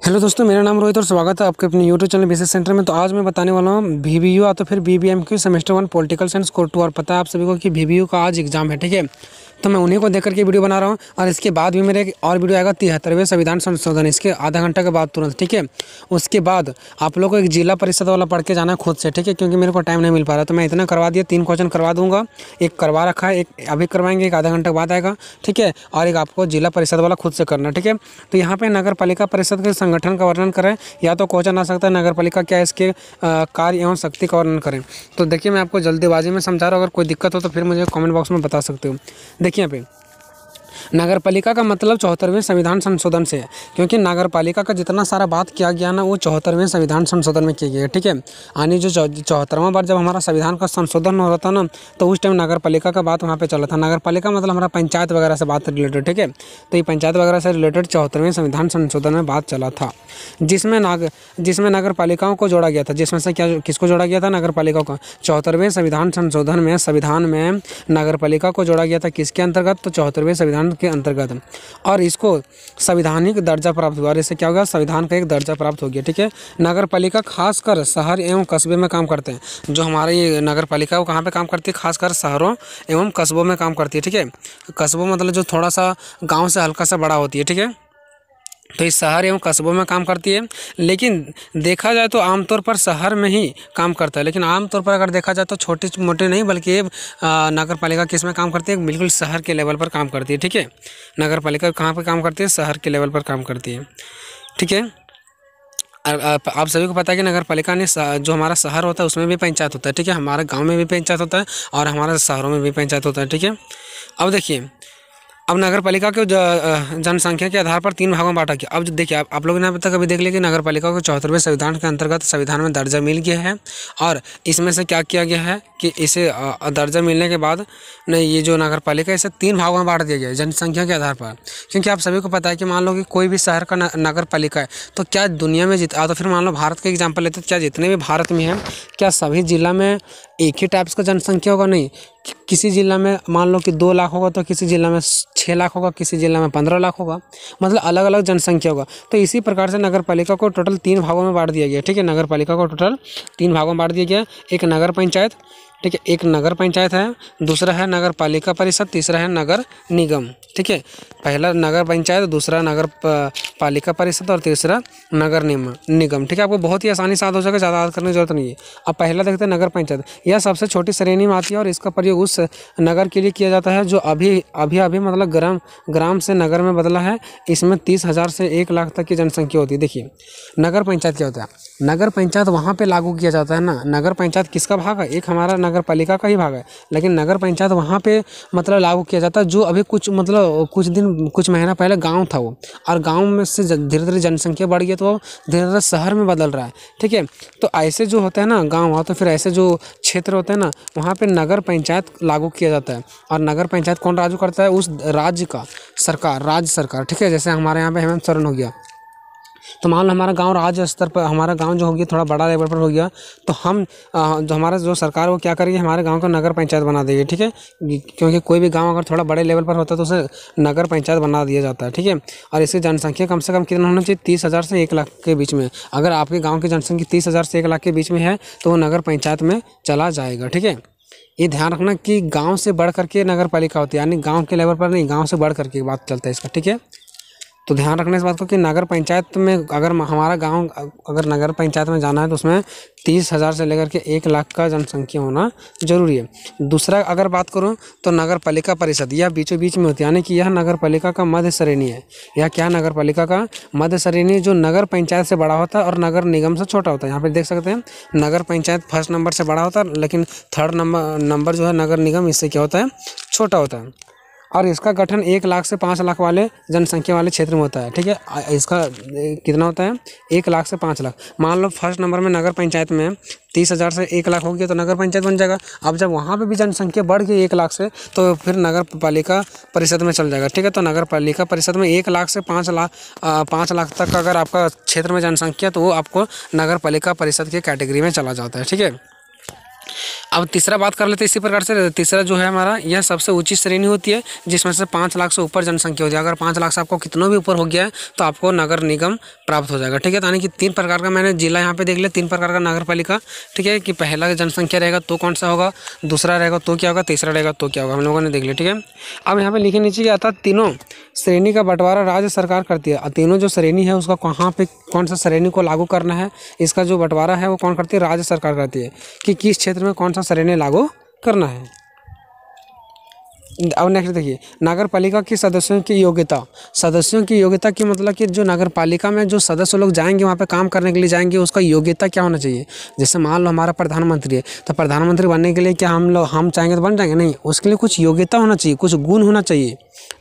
Hello दोस्तों, मेरा नाम रोहित और स्वागत है आपके अपने यूट्यूब चैनल बेसिक सेंटर में। तो आज मैं बताने वाला हूँ VBU या तो फिर BBMQ semester 1 political science core 2। और पता है आप सभी को कि VBU का आज एग्जाम है, ठीक है। तो मैं उन्हीं को देख करके वीडियो बना रहा हूँ। और इसके बाद भी मेरे एक और वीडियो आएगा 73वें संविधान संशोधन, इसके आधा घंटा के बाद तुरंत, ठीक है। उसके बाद आप लोग को एक जिला परिषद वाला पढ़ के जाना है खुद से, ठीक है, क्योंकि मेरे को टाइम नहीं मिल पा रहा। तो मैं इतना करवा दिया, 3 क्वेश्चन करवा दूंगा। एक करवा रखा है, एक अभी करवाएंगे, एक आधा घंटे बाद आएगा, ठीक है। और एक आपको जिला परिषद वाला खुद से करना, ठीक है। तो यहाँ पे नगर पालिका परिषद के संगठन का वर्णन करें, या तो क्वेश्चन आ सकता है नगर पालिका क्या है, इसके कार्य एवं शक्ति का वर्णन करें। तो देखिए, मैं आपको जल्दीबाजी में समझा रहा हूँ, अगर कोई दिक्कत हो तो फिर मुझे कमेंट बॉक्स में बता सकते हो। देखिए यहाँ पे नगर पालिका का मतलब 74वें संविधान संशोधन से है, क्योंकि नगर पालिका का जितना सारा बात किया गया ना वो 74वें संविधान संशोधन में किया गया है, ठीक है। यानी जो 74वां बार जब हमारा संविधान का संशोधन हो रहा था ना, तो उस टाइम नगर पालिका का बात वहाँ पे चला था। नगर पालिका मतलब हमारा पंचायत वगैरह से बात रिलेटेड, ठीक है। तो ये पंचायत वगैरह से रिलेटेड 74वें संविधान संशोधन में बात चला था, जिसमें नगर पालिकाओं को जोड़ा गया था। जिसमें से क्या किसको जोड़ा गया था? नगर पालिकाओं को। 74वें संविधान संशोधन में नगर पालिका को जोड़ा गया था, किसके अंतर्गत? तो 74वें संविधान के अंतर्गत। और इसको संवैधानिक दर्जा प्राप्त हुआ। इससे क्या होगा? संविधान का एक दर्जा प्राप्त हो गया, ठीक है। नगर पालिका खासकर शहर एवं कस्बे में काम करते हैं। जो हमारे ये नगर पालिका वो कहाँ पे काम करती है? खासकर शहरों एवं कस्बों में काम करती है, ठीक है। कस्बों मतलब जो थोड़ा सा गाँव से हल्का सा बड़ा होती है, ठीक है। तो इस शहर एवं कस्बों में काम करती है। लेकिन देखा जाए तो आमतौर पर शहर में ही काम करता है, लेकिन आमतौर पर अगर देखा जाए तो छोटी मोटी नहीं, बल्कि ये नगर पालिका किस में काम करती है? बिल्कुल शहर के लेवल पर काम करती है, ठीक है। नगर पालिका कहाँ पर काम करती है? शहर के लेवल पर काम करती है, ठीक है। आप सभी को पता है कि नगर पालिका ने जो हमारा शहर होता है उसमें भी पंचायत होता है, ठीक है। हमारे गाँव में भी पंचायत होता है और हमारे शहरों में भी पंचायत होता है, ठीक है। अब देखिए, अब नगर पालिका को जनसंख्या के आधार पर 3 भागों में बांटा गया। अब देखिए, आप लोगों ने अभी तक देख लिया कि नगर पालिका को 74वें संविधान के अंतर्गत संविधान में दर्जा मिल गया है। और इसमें से क्या किया गया है कि इसे दर्जा मिलने के बाद नहीं, ये जो नगर पालिका इसे 3 भागों में बांट दिया गया है जनसंख्या के आधार पर। क्योंकि आप सभी को पता है कि मान लो कि कोई भी शहर का नगर पालिका है, तो क्या दुनिया में तो फिर मान लो भारत का एग्जाम्पल लेते, तो क्या जितने भी भारत में हैं, क्या सभी जिला में एक ही टाइप्स का जनसंख्या होगा? नहीं। किसी जिला में मान लो कि 2 लाख होगा, तो किसी जिला में 6 लाख होगा, किसी जिला में 15 लाख होगा, मतलब अलग अलग जनसंख्या होगा। तो इसी प्रकार से नगर पालिका को टोटल 3 भागों में बांट दिया गया, ठीक है। नगर पालिका को टोटल 3 भागों में बांट दिया गया। एक नगर पंचायत, ठीक है, एक नगर पंचायत है, दूसरा है नगर पालिका परिषद, तीसरा है नगर निगम, ठीक है। पहला नगर पंचायत, दूसरा नगर पालिका परिषद और तीसरा नगर निगम, ठीक है। आपको बहुत ही आसानी से याद हो जाएगा, ज़्यादा याद करने की जरूरत नहीं है। अब पहला देखते हैं नगर पंचायत। यह सबसे छोटी श्रेणी में आती है और इसका प्रयोग उस नगर के लिए किया जाता है जो अभी मतलब ग्राम से नगर में बदला है। इसमें 30,000 से 1 लाख तक की जनसंख्या होती है। देखिए, नगर पंचायत क्या होता है? नगर पंचायत वहाँ पे लागू किया जाता है ना। नगर पंचायत किसका भाग है? एक हमारा नगर पालिका का ही भाग है, लेकिन नगर पंचायत वहाँ पे मतलब लागू किया जाता है जो अभी कुछ महीना पहले गांव था वो, और गांव में से धीरे धीरे जनसंख्या बढ़ गई, तो वो धीरे धीरे शहर में बदल रहा है, ठीक है। तो ऐसे जो होते हैं ना गाँव, तो फिर ऐसे जो क्षेत्र होते हैं ना, वहाँ पे नगर पंचायत लागू किया जाता है। और नगर पंचायत कौन लागू करता है? उस राज्य का राज्य सरकार, ठीक है। जैसे हमारे यहाँ पे हेमंत सोरेन हो गया, तो मान लो हमारा गांव राज्य स्तर पर, हमारा गांव जो हो गया थोड़ा बड़ा लेवल पर हो गया, तो हम जो हमारा जो सरकार वो क्या करेगी? हमारे गांव को नगर पंचायत बना देगी, ठीक है। क्योंकि कोई भी गांव अगर थोड़ा बड़े लेवल पर होता है तो उसे नगर पंचायत बना दिया जाता है, ठीक है। और इसकी जनसंख्या कम से कम कितना होना चाहिए? 30,000 से 1 लाख के बीच में। अगर आपके गाँव की जनसंख्या 30,000 से 1 लाख के बीच में है तो वो नगर पंचायत में चला जाएगा, ठीक है। ये ध्यान रखना कि गाँव से बढ़ करके नगर पालिका होती है, यानी गाँव के लेवल पर नहीं, गाँव से बढ़ करके बात चलता है इसका, ठीक है। तो ध्यान रखना इस बात को कि नगर पंचायत में अगर हमारा गांव अगर नगर पंचायत में जाना है तो उसमें 30,000 से लेकर के 1 लाख का जनसंख्या होना जरूरी है। दूसरा अगर बात करूं तो नगर पालिका परिषद, यह बीचों बीच में होती है, यानी कि यह नगर पालिका का मध्य श्रेणी है। यह क्या? नगर पालिका का मध्य श्रेणी, जो नगर पंचायत से बड़ा होता है और नगर निगम से छोटा होता है। यहाँ पर देख सकते हैं नगर पंचायत फर्स्ट नंबर से बड़ा होता है, लेकिन थर्ड नंबर जो है नगर निगम, इससे क्या होता है? छोटा होता है। और इसका गठन 1 लाख से 5 लाख वाले जनसंख्या वाले क्षेत्र में होता है, ठीक है। इसका कितना होता है? 1 लाख से 5 लाख। मान लो फर्स्ट नंबर में नगर पंचायत में 30,000 से 1 लाख हो गया तो नगर पंचायत बन जाएगा। अब जब वहाँ पे भी जनसंख्या बढ़ गई 1 लाख से, तो फिर नगर पालिका परिषद में चल जाएगा, ठीक है। तो नगर पालिका परिषद में 1 लाख से 5 लाख तक अगर आपका क्षेत्र में जनसंख्या, तो वो आपको नगर पालिका परिषद की कैटेगरी में चला जाता है, ठीक है। अब तीसरा बात कर लेते हैं इसी प्रकार से। तीसरा जो है हमारा, यह सबसे ऊंची श्रेणी होती है जिसमें से 5 लाख से ऊपर जनसंख्या होती है। अगर 5 लाख से आपको कितना भी ऊपर हो गया है तो आपको नगर निगम प्राप्त हो जाएगा, ठीक है। तो यानी कि 3 प्रकार का मैंने जिला यहाँ पे देख लिया, 3 प्रकार का नगर पालिका, ठीक है। कि पहला जनसंख्या रहेगा तो कौन सा होगा, दूसरा रहेगा तो क्या होगा, तीसरा रहेगा तो क्या होगा, हम लोगों ने देख लिया, ठीक है। अब यहाँ पे लिखे नीचे क्या आता है, तीनों श्रेणी का बंटवारा राज्य सरकार करती है। तीनों जो श्रेणी है उसका कहाँ पे कौन सा श्रेणी को लागू करना है, इसका जो बंटवारा है वो कौन करती है, राज्य सरकार करती है कि किस क्षेत्र में कौन सा श्रेणी लागू करना है। अब नेक्स्ट देखिए, नगर पालिका की सदस्यों की योग्यता। सदस्यों की योग्यता की मतलब कि जो नगर पालिका में जो सदस्य लोग जाएंगे वहाँ पे काम करने के लिए जाएंगे, उसका योग्यता क्या होना चाहिए। जैसे मान लो हमारा प्रधानमंत्री है, तो प्रधानमंत्री बनने के लिए क्या हम चाहेंगे तो बन जाएंगे, नहीं, उसके लिए कुछ योग्यता होना चाहिए, कुछ गुण होना चाहिए,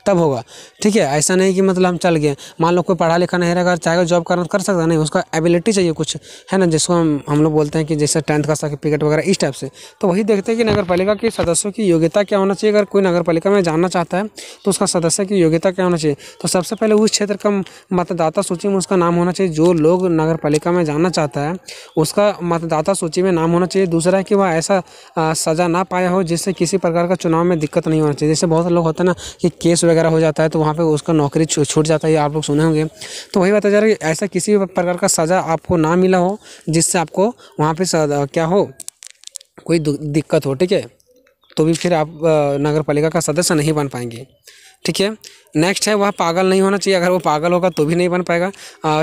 तब होगा, ठीक है। ऐसा नहीं कि मतलब हम चल गए, मान लो कोई पढ़ा लिखा नहीं रहेगा, चाहेगा जॉब करना कर सकता नहीं, उसका एबिलिटी चाहिए कुछ, है ना, जिसको हम लोग बोलते हैं कि जैसे 10th का सर्टिफिकेट वगैरह, इस टाइप से। तो वही देखते हैं कि नगर पालिका के सदस्यों की योग्यता क्या होना चाहिए। अगर कोई नगर पालिका में जानना चाहता है तो उसका सदस्य की योग्यता क्या होना चाहिए। तो सबसे पहले उस क्षेत्र का मतदाता सूची में उसका नाम होना चाहिए। जो लोग नगर पालिका में जानना चाहता है उसका मतदाता सूची में नाम होना चाहिए। दूसरा है कि वह ऐसा सज़ा ना पाया हो जिससे किसी प्रकार का चुनाव में दिक्कत नहीं होना चाहिए। जैसे बहुत लोग होते हैं ना कि केस वगैरह हो जाता है तो वहाँ पे उसका नौकरी छूट जाता है, आप लोग सुने होंगे। तो वही बताया जा रहा है कि ऐसा किसी प्रकार का सज़ा आपको ना मिला हो जिससे आपको वहाँ पे क्या हो, कोई दिक्कत हो, ठीक है, तो भी फिर आप नगर पालिका का सदस्य नहीं बन पाएंगे, ठीक है। नेक्स्ट है, वह पागल नहीं होना चाहिए। अगर वो पागल होगा तो भी नहीं बन पाएगा।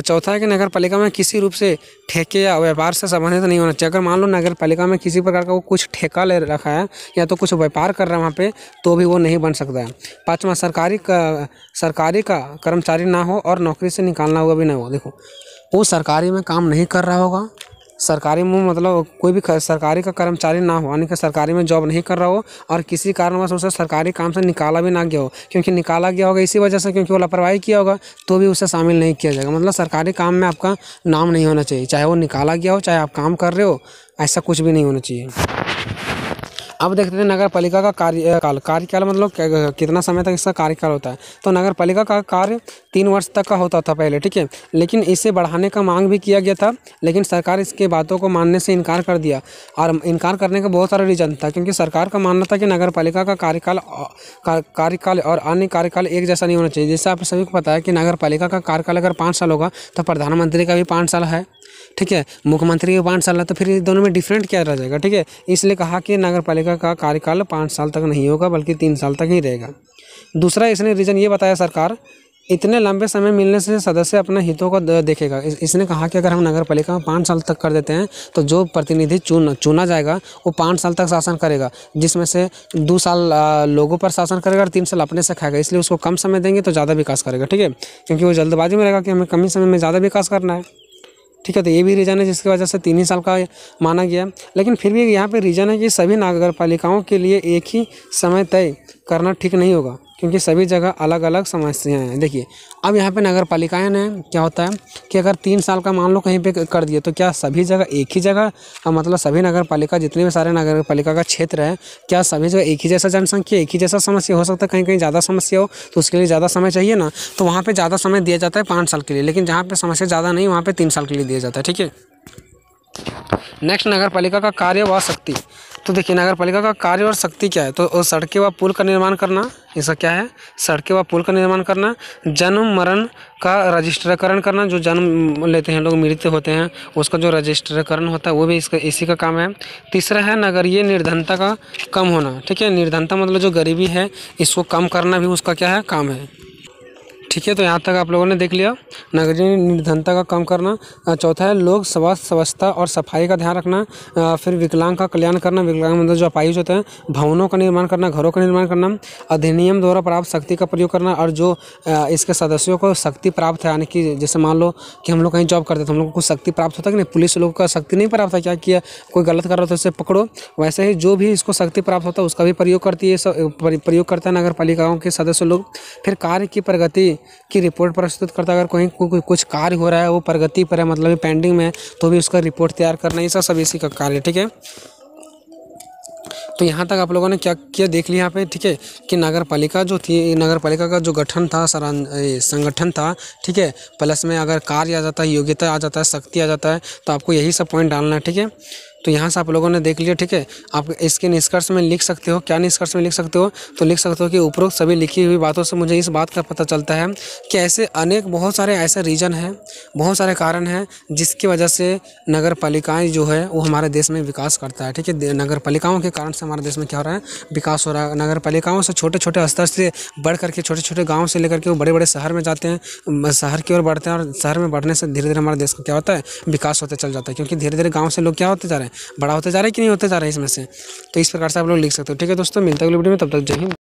चौथा है कि नगर पालिका में किसी रूप से ठेके या व्यापार से संबंधित नहीं होना चाहिए। अगर मान लो नगर पालिका में किसी प्रकार का वो कुछ ठेका ले रखा है या तो कुछ व्यापार कर रहा है वहाँ पे, तो भी वो नहीं बन सकता है। पाँचवा, सरकारी का कर्मचारी ना हो और नौकरी से निकालना हुआ भी ना हो। देखो, वो सरकारी में काम नहीं कर रहा होगा, सरकारी में मतलब कोई भी सरकारी का कर्मचारी ना हो, यानी कि सरकारी में जॉब नहीं कर रहा हो और किसी कारणवश उसे सरकारी काम से निकाला भी ना गया हो, क्योंकि निकाला गया होगा इसी वजह से क्योंकि वो लापरवाही किया होगा, तो भी उसे शामिल नहीं किया जाएगा। मतलब सरकारी काम में आपका नाम नहीं होना चाहिए, चाहे वो निकाला गया हो चाहे आप काम कर रहे हो, ऐसा कुछ भी नहीं होना चाहिए। अब देखते हैं नगर पालिका का कार्यकाल मतलब कितना समय तक इसका कार्यकाल होता है। तो नगर पालिका का कार्य 3 वर्ष तक का होता था पहले, ठीक है, लेकिन इसे बढ़ाने का मांग भी किया गया था, लेकिन सरकार इसके बातों को मानने से इनकार कर दिया। और इनकार करने का बहुत सारा रीजन था, क्योंकि सरकार का मानना था कि नगर पालिका का कार्यकाल और अन्य कार्यकाल एक जैसा नहीं होना चाहिए। जैसे आप सभी को पता है कि नगर पालिका का कार्यकाल अगर 5 साल होगा तो प्रधानमंत्री का भी 5 साल है, ठीक है, मुख्यमंत्री के 5 साल है, तो फिर दोनों में डिफरेंट क्या रह जाएगा, ठीक है। इसलिए कहा कि नगर पालिका का कार्यकाल 5 साल तक नहीं होगा बल्कि 3 साल तक ही रहेगा। दूसरा इसने रीज़न ये बताया, सरकार इतने लंबे समय मिलने से सदस्य अपने हितों को देखेगा। इसने कहा कि अगर हम नगर पालिका में 5 साल तक कर देते हैं तो जो प्रतिनिधि चुना जाएगा वो 5 साल तक शासन करेगा, जिसमें से 2 साल लोगों पर शासन करेगा और 3 साल अपने से खाएगा। इसलिए उसको कम समय देंगे तो ज़्यादा विकास करेगा, ठीक है, क्योंकि वो जल्दबाजी में रहेगा कि हमें कम ही समय में ज़्यादा विकास करना है, ठीक है। तो ये भी रीज़न है जिसकी वजह से 3 ही साल का माना गया। लेकिन फिर भी यहाँ पे रीज़न है कि सभी नगर पालिकाओं के लिए एक ही समय तय करना ठीक नहीं होगा, क्योंकि सभी जगह अलग अलग समस्याएं हैं। देखिए, अब यहाँ पे नगर पालिकाएं ने क्या होता है कि अगर 3 साल का मान लो कहीं पे कर दिए तो क्या सभी जगह एक ही जगह, मतलब सभी नगर पालिका जितने भी सारे नगर पालिका का क्षेत्र है, क्या सभी जगह एक ही जैसा जनसंख्या, एक ही जैसा समस्या हो सकता है? कहीं कहीं ज़्यादा समस्या हो तो उसके लिए ज़्यादा समय चाहिए ना, तो वहाँ पर ज़्यादा समय दिया जाता है 5 साल के लिए, लेकिन जहाँ पर समस्या ज़्यादा नहीं वहाँ पर 3 साल के लिए दिया जाता है, ठीक है। नेक्स्ट, नगर पालिका का कार्य व शक्ति। तो देखिए, नगर पालिका का कार्य और शक्ति क्या है। तो सड़कें व पुल का निर्माण करना, इसका क्या है, सड़कें व पुल का निर्माण करना, जन्म मरण का रजिस्ट्रीकरण करना, जो जन्म लेते हैं लोग, मृत्यु होते हैं, उसका जो रजिस्ट्रीकरण होता है वो भी इसी का काम है। तीसरा है नगरीय निर्धनता का कम होना, ठीक है, निर्धनता मतलब जो गरीबी है इसको कम करना भी उसका क्या है, काम है, ठीक है। तो यहाँ तक आप लोगों ने देख लिया नगरीय निर्धनता का कम करना। चौथा है लोग स्वास्थ्य, स्वच्छता और सफाई का ध्यान रखना। फिर विकलांग का कल्याण करना, विकलांग मतलब जो अपाहिज होते हैं, भवनों का निर्माण करना, घरों का निर्माण करना, अधिनियम द्वारा प्राप्त शक्ति का प्रयोग करना, और जो इसके सदस्यों को शक्ति प्राप्त है, यानी कि जैसे मान लो कि हम लोग कहीं जॉब करते तो हम लोग को कुछ शक्ति प्राप्त होता है कि नहीं, पुलिस लोगों का शक्ति नहीं प्राप्त है, क्या किया, कोई गलत कर रहा था उसे पकड़ो, वैसे ही जो भी इसको शक्ति प्राप्त होता है उसका भी प्रयोग करती है, प्रयोग करता है नगर पालिकाओं के सदस्य लोग। फिर कार्य की प्रगति की रिपोर्ट प्रस्तुत करता है। अगर कहीं कुछ कार्य हो रहा है वो प्रगति पर है, मतलब पेंडिंग में है, तो भी उसका रिपोर्ट तैयार करना, ये सब इसी का कार्य है, ठीक है। तो यहाँ तक आप लोगों ने क्या किया देख लिया यहाँ पे, ठीक है, कि नगर पालिका जो थी, नगर पालिका का जो गठन था, संगठन था, ठीक है, प्लस में अगर कार्य आ जाता है, योग्यता आ जाता है, शक्ति आ जाता है, तो आपको यही सब पॉइंट डालना है, ठीक है। तो यहाँ से आप लोगों ने देख लिया, ठीक है। आप इसके निष्कर्ष में लिख सकते हो, क्या निष्कर्ष में लिख सकते हो, तो लिख सकते हो कि उपरोक्त सभी लिखी हुई बातों से मुझे इस बात का पता चलता है कि ऐसे अनेक बहुत सारे ऐसे रीजन हैं, बहुत सारे कारण हैं जिसकी वजह से नगर पालिकाएँ जो है वो हमारे देश में विकास करता है, ठीक है। नगर पालिकाओं के कारण से हमारे देश में क्या हो रहा है, विकास हो रहा है। नगर पालिकाओं से छोटे छोटे स्तर से बढ़ करके, छोटे छोटे गाँव से लेकर के वो बड़े बड़े शहर में जाते हैं, शहर की ओर बढ़ते हैं, और शहर में बढ़ने से धीरे धीरे हमारे देश का क्या होता है, विकास होते चल जाता है। क्योंकि धीरे धीरे गाँव से लोग क्या होते जा रहे हैं, बड़ा होते जा रहे हैं कि नहीं होते जा रहे हैं इसमें से। तो इस प्रकार से आप लोग लिख सकते हो, ठीक है दोस्तों। मिलते हैं अगले वीडियो में, तब तक जय हिंद।